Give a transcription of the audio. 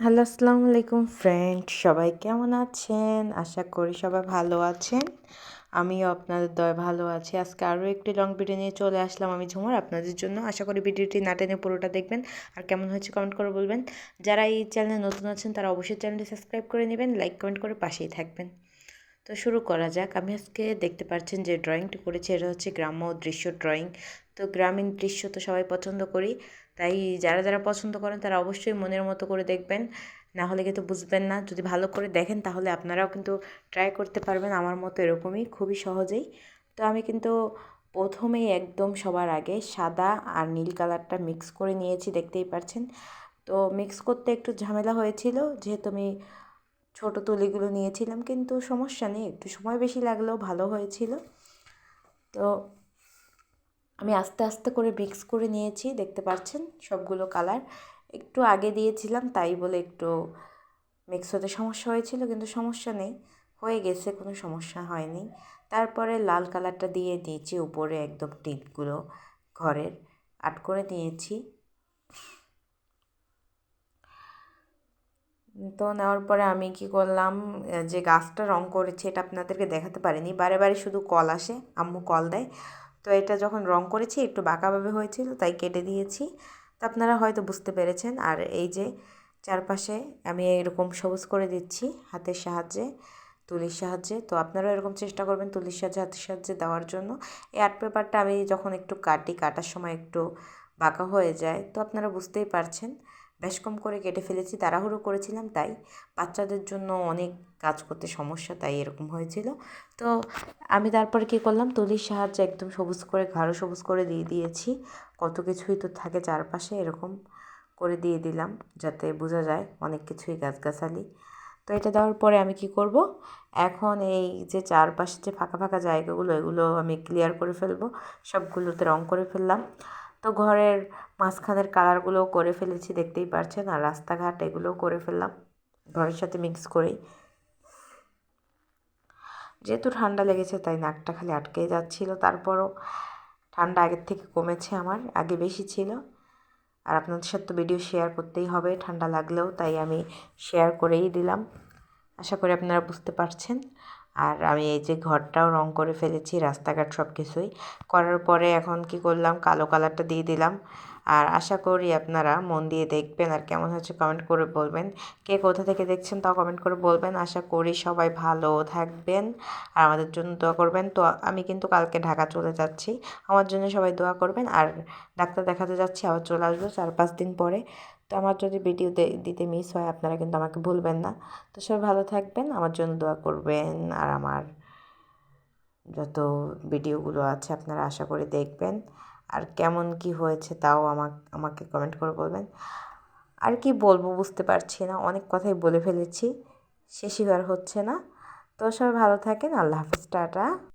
Hello, আসসালামু আলাইকুম friend, সবাই কেমন আছেন? আশা করি সবাই ভালো আছেন। আমিও আপনাদের দয়ায় ভালো আছি। আজকে আরও একটি লং ভিডিও নিয়ে চলে আসলাম আমি ঝুমুর আপনাদের জন্য। আশা করি ভিডিওটি না টেনে পুরোটা দেখবেন আর কেমন হয়েছে কমেন্ট করে বলবেন। যারা এই চ্যানেলে নতুন আছেন তারা অবশ্যই চ্যানেলটি সাবস্ক্রাইব করে নেবেন, লাইক কমেন্ট করে পাশেই থাকবেন। তো শুরু করা যাক। আমি আজকে দেখতে পাচ্ছেন যে ড্রয়িংটি করেছি, এটা হচ্ছে গ্রাম্য দৃশ্য ড্রয়িং। তো গ্রামীণ দৃশ্য তো সবাই পছন্দ করি, তাই যারা যারা পছন্দ করেন তারা অবশ্যই মনের মতো করে দেখবেন, না হলে কিন্তু বুঝবেন না। যদি ভালো করে দেখেন তাহলে আপনারাও কিন্তু ট্রাই করতে পারবেন আমার মতো এরকমই খুবই সহজেই। তো আমি কিন্তু প্রথমেই একদম সবার আগে সাদা আর নীল কালারটা মিক্স করে নিয়েছি, দেখতেই পাচ্ছেন। তো মিক্স করতে একটু ঝামেলা হয়েছিল, যেহেতু আমি ছোট তুলিগুলো নিয়েছিলাম, কিন্তু সমস্যা নেই, একটু সময় বেশি লাগলেও ভালো হয়েছিল। তো আমি আস্তে আস্তে করে মিক্স করে নিয়েছি, দেখতে পাচ্ছেন সবগুলো কালার। একটু আগে দিয়েছিলাম তাই বলে একটু মিক্স হতে সমস্যা হয়েছিল, কিন্তু সমস্যা নেই, হয়ে গেছে, কোনো সমস্যা হয়নি। তারপরে লাল কালারটা দিয়ে দিয়েছি উপরে, একদম টিপগুলো ঘরের আর্ট করে নিয়েছি। তো নেওয়ার পরে আমি কি করলাম, যে গাছটা রং করেছি এটা আপনাদেরকে দেখাতে পারিনি, বারে বারে শুধু কল আসে, আম্মু কল দেয়। তো এটা যখন রং করেছি একটু বাঁকাভাবে হয়েছিল তাই কেটে দিয়েছি। তো আপনারা হয়তো বুঝতে পেরেছেন। আর এই যে চারপাশে আমি এরকম সবুজ করে দিচ্ছি হাতের সাহায্যে, তুলির সাহায্যে। তো আপনারাও এরকম চেষ্টা করবেন তুলির সাহায্যে, হাতের সাহায্যে দেওয়ার জন্য। এই আর্ট পেপারটা আমি যখন একটু কাটার সময় একটু বাঁকা হয়ে যায়, তো আপনারা বুঝতেই পারছেন। বেশ কম করে কেটে ফেলেছি, তাড়াহুড়ো করেছিলাম তাই। বাচ্চাদের জন্য অনেক কাজ করতে সমস্যা, তাই এরকম হয়েছিল। তো আমি তারপরে কী করলাম, তুলির সাহায্যে একদম সবুজ করে, গাঢ় সবুজ করে দিয়ে দিয়েছি। কত কিছুই তো থাকে চারপাশে, এরকম করে দিয়ে দিলাম যাতে বোঝা যায় অনেক কিছুই গাছগাছালি। তো এটা দেওয়ার পরে আমি কি করব, এখন এই যে চারপাশে যে ফাঁকা ফাঁকা জায়গাগুলো, এগুলো আমি ক্লিয়ার করে ফেলবো, সবগুলোতে রং করে ফেললাম। তো ঘরের মাঝখানের কালারগুলোও করে ফেলেছি, দেখতেই পারছেন। আর রাস্তাঘাট এগুলোও করে ফেললাম ঘরের সাথে মিক্স করেই। যেহেতু ঠান্ডা লেগেছে তাই নাকটা খালি আটকে যাচ্ছিল, তারপরও ঠান্ডা আগের থেকে কমেছে, আমার আগে বেশি ছিল। আর আপনাদের সাথে তো ভিডিও শেয়ার করতেই হবে ঠান্ডা লাগলেও, তাই আমি শেয়ার করেই দিলাম। আশা করি আপনারা বুঝতে পারছেন। আর আমি এই যে ঘরটাও রং করে ফেলেছি, রাস্তাঘাট সব কিছুই করার পরে এখন কি করলাম, কালো কালারটা দিয়ে দিলাম। আর আশা করি আপনারা মন দিয়ে দেখবেন আর কেমন হচ্ছে কমেন্ট করে বলবেন। কে কোথা থেকে দেখছেন তাও কমেন্ট করে বলবেন। আশা করি সবাই ভালো থাকবেন আর আমাদের জন্য দোয়া করবেন। তো আমি কিন্তু কালকে ঢাকা চলে যাচ্ছি, আমার জন্য সবাই দোয়া করবেন। আর ডাক্তার দেখাতে যাচ্ছি, আবার চলে আসবো 4-5 দিন পরে। তো আমার যদি ভিডিও দিতে মিস হয় আপনারা কিন্তু আমাকে ভুলবেন না। তো সবাই ভালো থাকবেন, আমার জন্য দোয়া করবেন। আর আমার যত ভিডিওগুলো আছে আপনারা আশা করি দেখবেন। আর কেমন কি হয়েছে তাও আমাকে কমেন্ট করে বলবেন। আর কি বলবো বুঝতে পারছি না, অনেক কথাই বলে ফেলেছি, শেষই আর হচ্ছে না। তো সবাই ভালো থাকেন, আল্লাহ হাফিজ, টাটা।